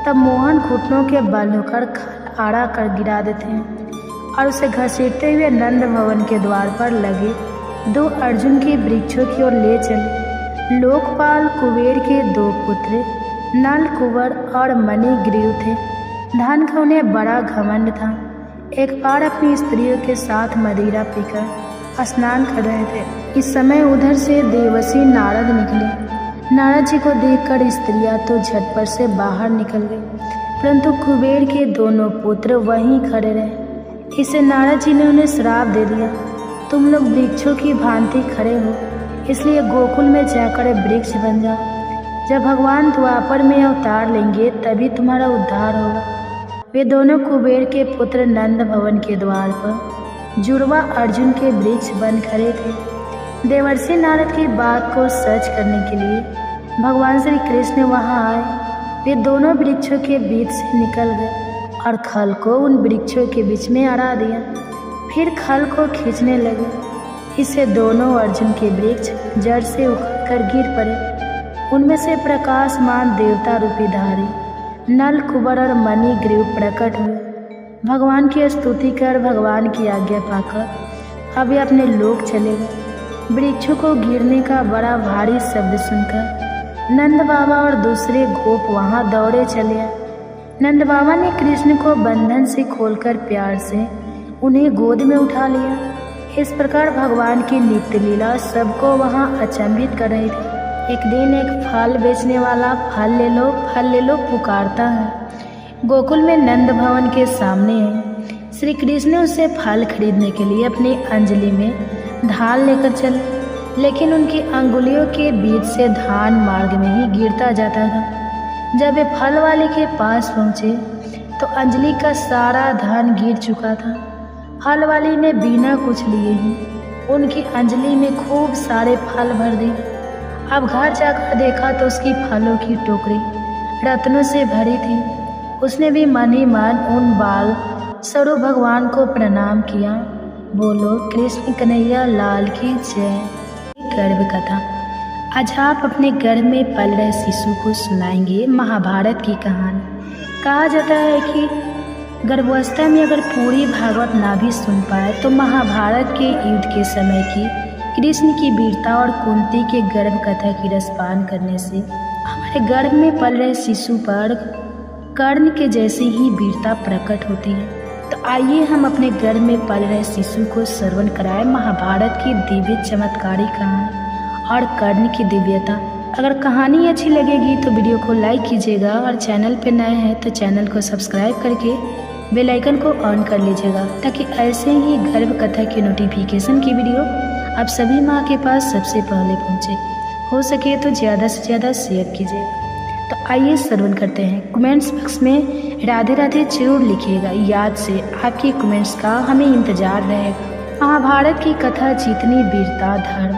तब मोहन घुटनों के बल होकर खल आड़ा कर गिरा देते हैं और उसे घसीटते हुए नंद भवन के द्वार पर लगे 2 अर्जुन के वृक्षों की ओर ले चले। लोकपाल कुबेर के 2 पुत्र नल कुंवर और मणिग्रीव थे। धन का उन्हें बड़ा घमंड था। एक बार अपनी स्त्रियों के साथ मदिरा पीकर स्नान कर रहे थे। इस समय उधर से देवसी नारद निकले। नारद जी को देखकर स्त्रियां तो झटपट से बाहर निकल गई, परंतु कुबेर के दोनों पुत्र वहीं खड़े रहे। इसे नारद जी ने उन्हें श्राप दे दिया, तुम लोग वृक्षों की भांति खड़े हो, इसलिए गोकुल में जाकर वृक्ष बन जाओ। जब भगवान द्वापर में अवतार लेंगे तभी तुम्हारा उद्धार होगा। वे दोनों कुबेर के पुत्र नंद भवन के द्वार पर जुड़वा अर्जुन के वृक्ष बन खड़े थे। देवर्षि नारद की बात को सच करने के लिए भगवान श्री कृष्ण वहां आए। वे दोनों वृक्षों के बीच से निकल गए और खल को उन वृक्षों के बीच में अड़ा दिया। फिर खल को खींचने लगे। इससे दोनों अर्जुन के वृक्ष जड़ से उखड़कर गिर पड़े। उनमें से प्रकाशमान देवता रूपी धारी नल कुंवर और मणिग्रीव प्रकट हुए। भगवान की स्तुति कर भगवान की आज्ञा पाकर अब वे अपने लोक चले गए। वृक्षों को गिरने का बड़ा भारी शब्द सुनकर नंद बाबा और दूसरे गोप वहां दौड़े चले आए। नंद बाबा ने कृष्ण को बंधन से खोलकर प्यार से उन्हें गोद में उठा लिया। इस प्रकार भगवान की नित्य लीला सबको वहां अचंभित कर रही थी। एक दिन एक फल बेचने वाला फल ले लो पुकारता है। गोकुल में नंद भवन के सामने है। श्री कृष्ण उससे फल खरीदने के लिए अपनी अंजलि में धान लेकर चले, लेकिन उनकी अंगुलियों के बीच से धान मार्ग में ही गिरता जाता था। जब वे फल वाले के पास पहुँचे तो अंजलि का सारा धान गिर चुका था। फल वाली ने बिना कुछ लिए ही उनकी अंजलि में खूब सारे फल भर दिए। अब घर जाकर देखा तो उसकी फलों की टोकरी रत्नों से भरी थी। उसने भी मन ही मन उन बाल स्वरूप भगवान को प्रणाम किया। बोलो कृष्ण कन्हैया लाल की जय। गर्भ कथा। आज आप अपने गर्भ में पल रहे शिशु को सुनाएंगे महाभारत की कहानी। कहा जाता है कि गर्भावस्था में अगर पूरी भागवत ना भी सुन पाए तो महाभारत के युद्ध के समय की कृष्ण की वीरता और कुंती के गर्भ कथा की रसपान करने से हमारे गर्भ में पल रहे शिशु पर कर्ण के जैसी ही वीरता प्रकट होती है। तो आइए हम अपने गर्भ में पल रहे शिशु को श्रवण कराएं महाभारत की दिव्य चमत्कारी कहानी और कर्ण की दिव्यता। अगर कहानी अच्छी लगेगी तो वीडियो को लाइक कीजिएगा और चैनल पर नए हैं तो चैनल को सब्सक्राइब करके बेल आइकन को ऑन कर लीजिएगा ताकि ऐसे ही गर्भ कथा की नोटिफिकेशन की वीडियो आप सभी माँ के पास सबसे पहले पहुँचे। हो सके तो ज़्यादा से ज़्यादा शेयर कीजिएगा। तो आइए श्रवण करते हैं। कमेंट्स बॉक्स में राधे राधे जरूर लिखिएगा, याद से आपके कमेंट्स का हमें इंतजार रहेगा। महाभारत की कथा जितनी वीरता, धर्म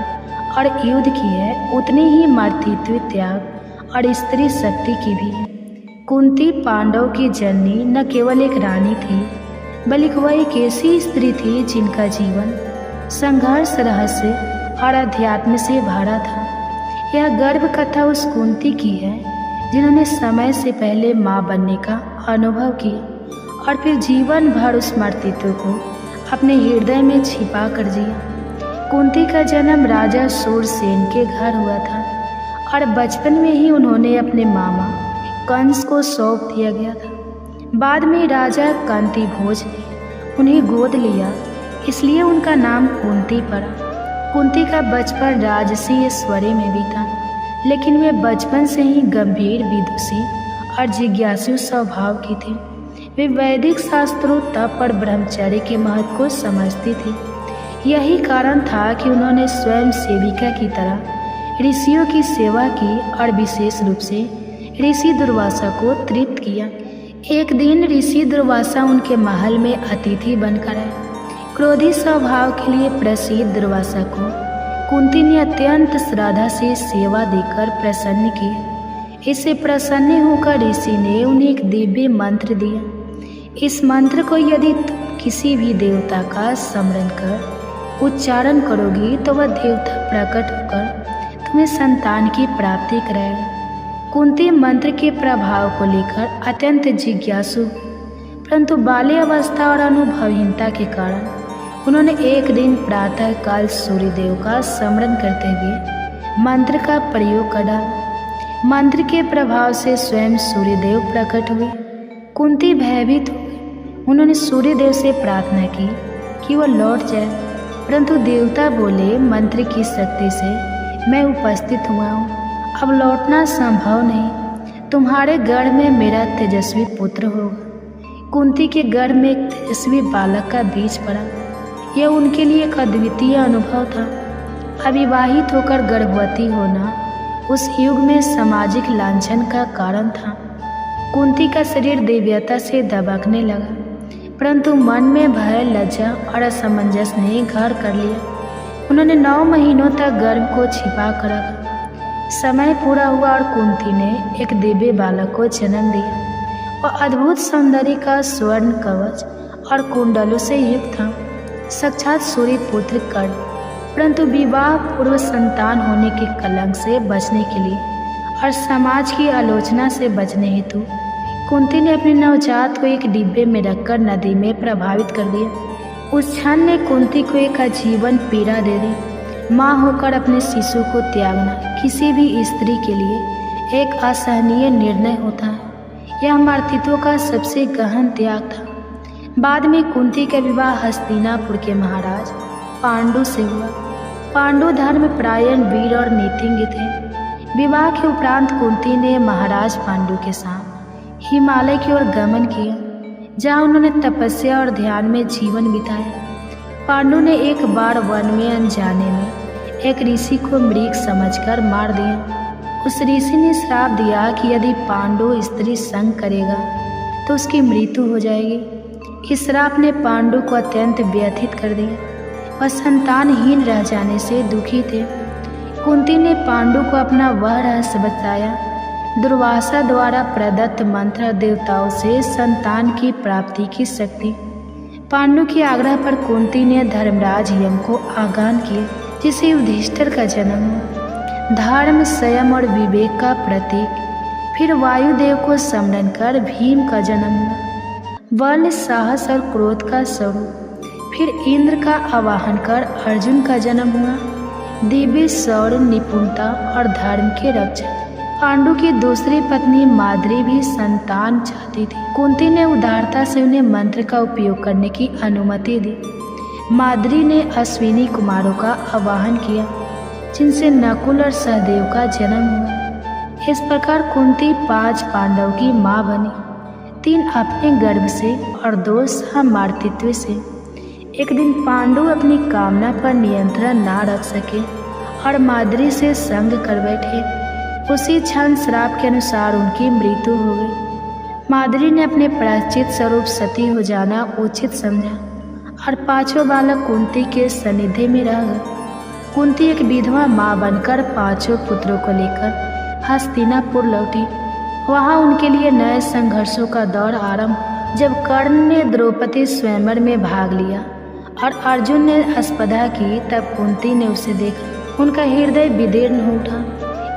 और युद्ध की है उतनी ही मातृत्व, त्याग और स्त्री शक्ति की भी है। कुंती पांडव की जननी न केवल एक रानी थी बल्कि वह एक ऐसी स्त्री थी जिनका जीवन संघर्ष, रहस्य और अध्यात्म से भरा था। यह गर्भ कथा उस कुंती की है जिन्होंने समय से पहले माँ बनने का अनुभव किया और फिर जीवन भर उस मातृत्व को अपने हृदय में छिपा कर जिया। कुंती का जन्म राजा सूरसेन के घर हुआ था और बचपन में ही उन्होंने अपने मामा कंस को सौंप दिया गया था। बाद में राजा कांतिभोज ने उन्हें गोद लिया, इसलिए उनका नाम कुंती पड़ा। कुंती का बचपन राजसी ऐश्वर्य में भी था, लेकिन वे बचपन से ही गंभीर, विदुषी और जिज्ञासु स्वभाव की थी। वे वैदिक शास्त्रों, तप और ब्रह्मचर्य के महत्व को समझती थी। यही कारण था कि उन्होंने स्वयं सेविका की तरह ऋषियों की सेवा की और विशेष रूप से ऋषि दुर्वासा को तृप्त किया। एक दिन ऋषि दुर्वासा उनके महल में अतिथि बनकर आए। क्रोधी स्वभाव के लिए प्रसिद्ध दुर्वासा को कुंती ने अत्यंत श्रद्धा से सेवा देकर प्रसन्न किया। इससे प्रसन्न होकर ऋषि ने उन्हें एक दिव्य मंत्र दिया। इस मंत्र को यदि तुम किसी भी देवता का स्मरण कर उच्चारण करोगी तो वह देवता प्रकट होकर तुम्हें संतान की प्राप्ति कराएगा। कुंती मंत्र के प्रभाव को लेकर अत्यंत जिज्ञासु, परंतु बाल्यावस्था और अनुभवहीनता के कारण उन्होंने एक दिन प्रातः काल सूर्यदेव का स्मरण करते हुए मंत्र का प्रयोग कर डाला। मंत्र के प्रभाव से स्वयं सूर्यदेव प्रकट हुए। कुंती भयभीत हो गई। उन्होंने सूर्यदेव से प्रार्थना की कि वह लौट जाए, परंतु देवता बोले, मंत्र की शक्ति से मैं उपस्थित हुआ हूँ, अब लौटना संभव नहीं। तुम्हारे गर्भ में मेरा तेजस्वी पुत्र होगा। कुंती के गर्भ में एक तेजस्वी बालक का बीज पड़ा। यह उनके लिए एक अद्वितीय अनुभव था। अविवाहित होकर गर्भवती होना उस युग में सामाजिक लांछन का कारण था। कुंती का शरीर दिव्यता से दबकने लगा, परंतु मन में भय, लज्जा और असमंजस ने घर कर लिया। उन्होंने 9 महीनों तक गर्भ को छिपा कर रखा। समय पूरा हुआ और कुंती ने एक दिव्य बालक को जन्म दिया। वह अद्भुत सौंदर्य का स्वर्ण कवच और कुंडलों से युक्त था, साक्षात सूर्य पुत्र कर्ण। परंतु विवाह पूर्व संतान होने के कलंक से बचने के लिए और समाज की आलोचना से बचने हेतु कुंती ने अपने नवजात को एक डिब्बे में रखकर नदी में प्रभावित कर दिया। उस क्षण ने कुंती को एक आजीवन पीड़ा दे दी। माँ होकर अपने शिशु को त्यागना किसी भी स्त्री के लिए एक असहनीय निर्णय होता है। यह मातृत्व का सबसे गहन त्याग था। बाद में कुंती का विवाह हस्तिनापुर के महाराज पांडु से हुआ। पांडु धर्मपरायण, वीर और नीतिज्ञ थे। विवाह के उपरांत कुंती ने महाराज पांडु के साथ हिमालय की ओर गमन किया, जहाँ उन्होंने तपस्या और ध्यान में जीवन बिताया। पांडु ने एक बार वन में अनजाने में एक ऋषि को मृग समझकर मार दिया। उस ऋषि ने श्राप दिया कि यदि पांडु स्त्री संग करेगा तो उसकी मृत्यु हो जाएगी। इस श्राप ने पांडु को अत्यंत व्यथित कर दिया। वह संतानहीन रह जाने से दुखी थे। कुंती ने पांडु को अपना वह रहस्य बताया। दुर्वासा द्वारा प्रदत्त मंत्र देवताओं से संतान की प्राप्ति की शक्ति। पांडु के आग्रह पर कुंती ने धर्मराज यम को आगान किया, जिसे युधिष्ठिर का जन्म हुआ। धर्म, संयम और विवेक का प्रतीक फिर वायुदेव को स्मरण कर भीम का जन्म हुआ, बल, साहस और क्रोध का स्वरूप। फिर इंद्र का आवाहन कर अर्जुन का जन्म हुआ, दिव्य शौर्य, निपुणता और धर्म के रक्षक। पांडु की दूसरी पत्नी माद्री भी संतान चाहती थी। कुंती ने उदारता से उन्हें मंत्र का उपयोग करने की अनुमति दी। माद्री ने अश्विनी कुमारों का आवाहन किया, जिनसे नकुल और सहदेव का जन्म हुआ। इस प्रकार कुंती 5 पांडव की माँ बनी, 3 अपने गर्भ से और 2 सहमार्तित्व से। एक दिन पांडु अपनी कामना पर नियंत्रण ना रख सके और माद्री से संग कर बैठे। उसी क्षण श्राप के अनुसार उनकी मृत्यु हो गई। माद्री ने अपने प्रायश्चित स्वरूप सती हो जाना उचित समझा और 5 बालक कुंती के सानिध्य में रह गए। कुंती एक विधवा माँ बनकर 5 पुत्रों को लेकर हस्तिनापुर लौटी। वहाँ उनके लिए नए संघर्षों का दौर आरंभ। जब कर्ण ने द्रौपदी स्वयंवर में भाग लिया और अर्जुन ने स्पर्धा की, तब कुंती ने उसे देखा। उनका हृदय विदीर्ण हो उठा।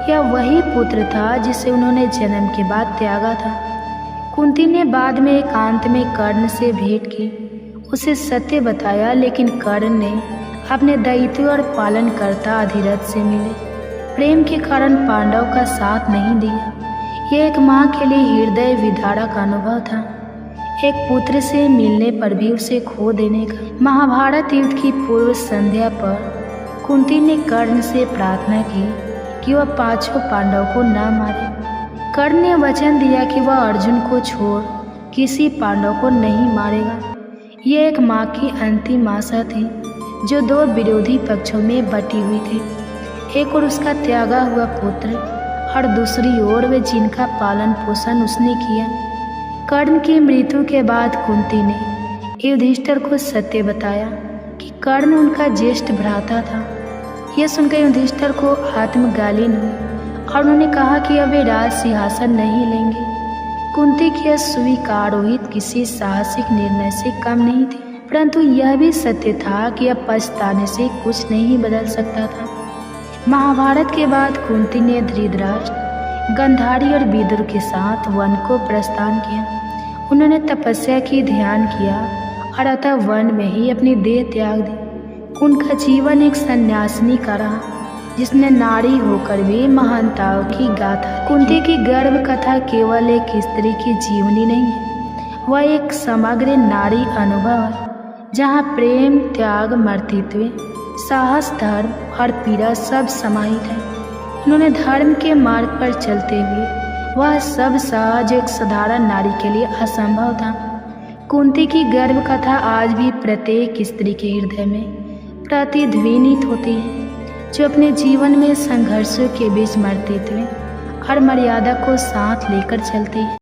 यह वही पुत्र था जिसे उन्होंने जन्म के बाद त्यागा था। कुंती ने बाद में एकांत में कर्ण से भेंट की, उसे सत्य बताया, लेकिन कर्ण ने अपने दैत्य और पालनकर्ता अधिरथ से मिले। प्रेम के कारण पांडव का साथ नहीं दिया। यह एक माँ के लिए हृदय विदारक अनुभव था, एक पुत्र से मिलने पर भी उसे खो देने का। महाभारत युद्ध की पूर्व संध्या पर कुंती ने कर्ण से प्रार्थना की कि वह 5 पांडव को न मारे। कर्ण ने वचन दिया कि वह अर्जुन को छोड़ किसी पांडव को नहीं मारेगा। यह एक माँ की अंतिम आशा थी, जो 2 विरोधी पक्षों में बटी हुई थी। एक ओर उसका त्यागा हुआ पुत्र और दूसरी ओर वे जिनका पालन पोषण उसने किया। कर्ण की मृत्यु के बाद कुंती ने युधिष्ठिर को सत्य बताया कि कर्ण उनका ज्येष्ठ भ्राता था। यह सुनकर युधिष्ठिर को आत्मगालीन हुई और उन्होंने कहा कि अब वे राज सिंहासन नहीं लेंगे। कुंती की स्वीकारोहित किसी साहसिक निर्णय से कम नहीं थी, परंतु यह भी सत्य था कि अब पछताने से कुछ नहीं बदल सकता था। महाभारत के बाद कुंती ने धृतराष्ट्र, गांधारी और विदुर के साथ वन को प्रस्थान किया। उन्होंने तपस्या की, ध्यान किया और अतः वन में ही अपनी देह त्याग दी। उनका जीवन एक सन्यासिनी का रहा, जिसने नारी होकर भी महानताओं की गाथा। कुंती की गर्भ कथा केवल एक स्त्री की जीवनी नहीं है, वह एक समग्र नारी अनुभव है, जहाँ प्रेम, त्याग, मातृत्व, साहस, धर्म और पीड़ा सब समाहित है। उन्होंने धर्म के मार्ग पर चलते हुए वह सब सहज एक साधारण नारी के लिए असंभव था। कुंती की गर्भ कथा आज भी प्रत्येक स्त्री के हृदय में प्रतिध्वनित होती है, जो अपने जीवन में संघर्षों के बीच मातृत्व और मर्यादा को साथ लेकर चलती है।